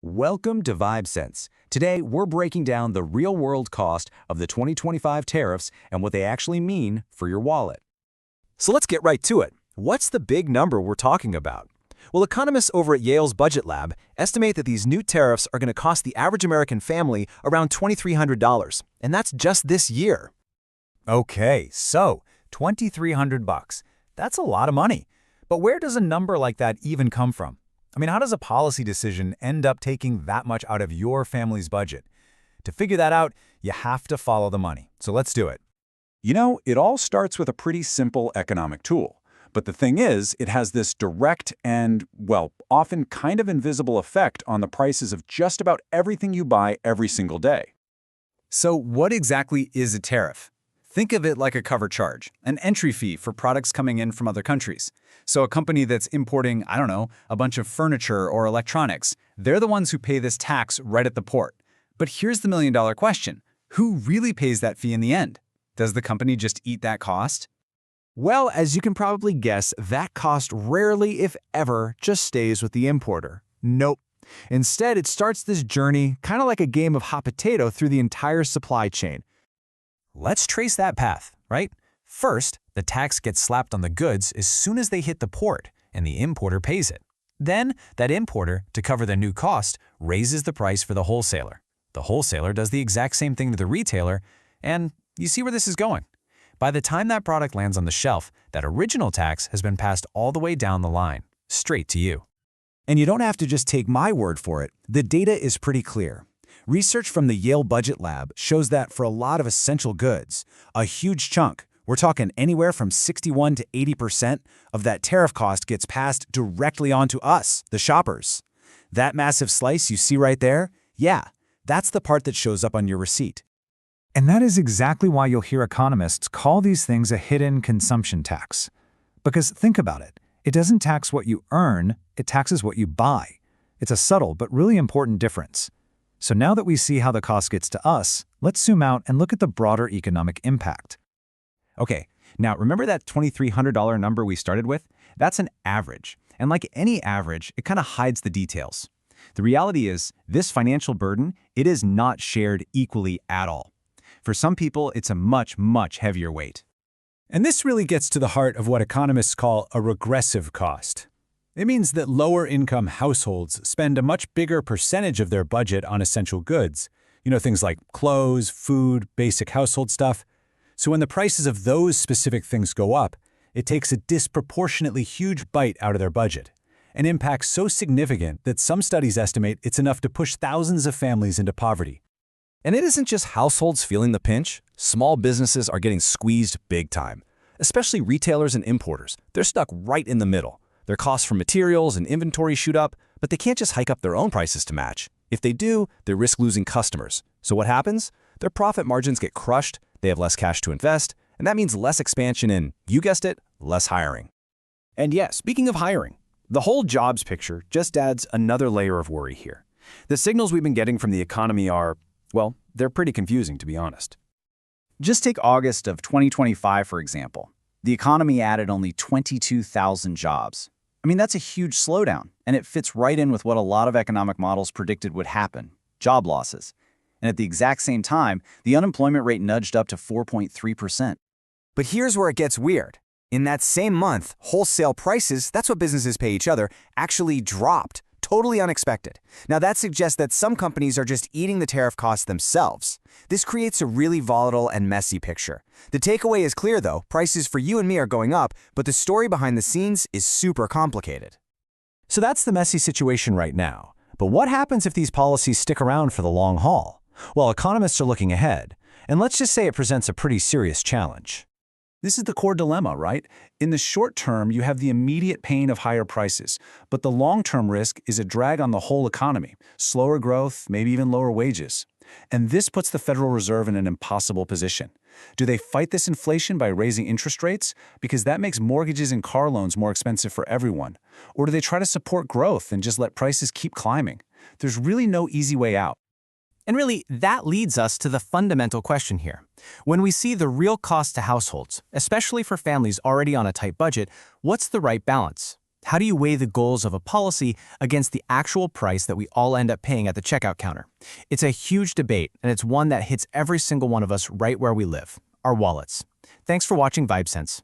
Welcome to VibeSense. Today, we're breaking down the real-world cost of the 2025 tariffs and what they actually mean for your wallet. So let's get right to it. What's the big number we're talking about? Well, economists over at Yale's Budget Lab estimate that these new tariffs are going to cost the average American family around $2,300, and that's just this year. Okay, so $2,300. That's a lot of money. But where does a number like that even come from? I mean, how does a policy decision end up taking that much out of your family's budget? To figure that out, you have to follow the money. So let's do it. You know, it all starts with a pretty simple economic tool. But the thing is, it has this direct and, well, often kind of invisible effect on the prices of just about everything you buy every single day. So what exactly is a tariff? Think of it like a cover charge, an entry fee for products coming in from other countries. So a company that's importing, I don't know, a bunch of furniture or electronics, they're the ones who pay this tax right at the port. But here's the million-dollar question. Who really pays that fee in the end? Does the company just eat that cost? Well, as you can probably guess, that cost rarely, if ever, just stays with the importer. Nope. Instead, it starts this journey, kind of like a game of hot potato through the entire supply chain. Let's trace that path, right? First, the tax gets slapped on the goods as soon as they hit the port, and the importer pays it. Then, that importer, to cover the new cost, raises the price for the wholesaler. The wholesaler does the exact same thing to the retailer, and you see where this is going. By the time that product lands on the shelf, that original tax has been passed all the way down the line, straight to you. And you don't have to just take my word for it. The data is pretty clear. Research from the Yale Budget Lab shows that for a lot of essential goods, a huge chunk, we're talking anywhere from 61 to 80% of that tariff cost gets passed directly onto us, the shoppers. That massive slice you see right there, yeah, that's the part that shows up on your receipt. And that is exactly why you'll hear economists call these things a hidden consumption tax. Because think about it. It doesn't tax what you earn, it taxes what you buy. It's a subtle but really important difference. So now that we see how the cost gets to us, let's zoom out and look at the broader economic impact. Okay, now remember that $2,300 number we started with? That's an average. And like any average, it kind of hides the details. The reality is, this financial burden, it is not shared equally at all. For some people, it's a much, much heavier weight. And this really gets to the heart of what economists call a regressive cost. It means that lower-income households spend a much bigger percentage of their budget on essential goods. You know, things like clothes, food, basic household stuff. So when the prices of those specific things go up, it takes a disproportionately huge bite out of their budget. An impact so significant that some studies estimate it's enough to push thousands of families into poverty. And it isn't just households feeling the pinch. Small businesses are getting squeezed big time. Especially retailers and importers. They're stuck right in the middle. Their costs for materials and inventory shoot up, but they can't just hike up their own prices to match. If they do, they risk losing customers. So what happens? Their profit margins get crushed, they have less cash to invest, and that means less expansion and, you guessed it, less hiring. And yeah, speaking of hiring, the whole jobs picture just adds another layer of worry here. The signals we've been getting from the economy are, well, they're pretty confusing, to be honest. Just take August of 2025, for example. The economy added only 22,000 jobs. I mean, that's a huge slowdown, and it fits right in with what a lot of economic models predicted would happen, job losses. And at the exact same time, the unemployment rate nudged up to 4.3%. But here's where it gets weird. In that same month, wholesale prices, that's what businesses pay each other, actually dropped. Totally unexpected. Now that suggests that some companies are just eating the tariff costs themselves. This creates a really volatile and messy picture. The takeaway is clear though, prices for you and me are going up, but the story behind the scenes is super complicated. So that's the messy situation right now. But what happens if these policies stick around for the long haul? Well, economists are looking ahead, and let's just say it presents a pretty serious challenge. This is the core dilemma, right? In the short term, you have the immediate pain of higher prices, but the long-term risk is a drag on the whole economy, slower growth, maybe even lower wages. And this puts the Federal Reserve in an impossible position. Do they fight this inflation by raising interest rates? Because that makes mortgages and car loans more expensive for everyone. Or do they try to support growth and just let prices keep climbing? There's really no easy way out. And really, that leads us to the fundamental question here. When we see the real cost to households, especially for families already on a tight budget, what's the right balance? How do you weigh the goals of a policy against the actual price that we all end up paying at the checkout counter? It's a huge debate, and it's one that hits every single one of us right where we live, our wallets. Thanks for watching VibeSense.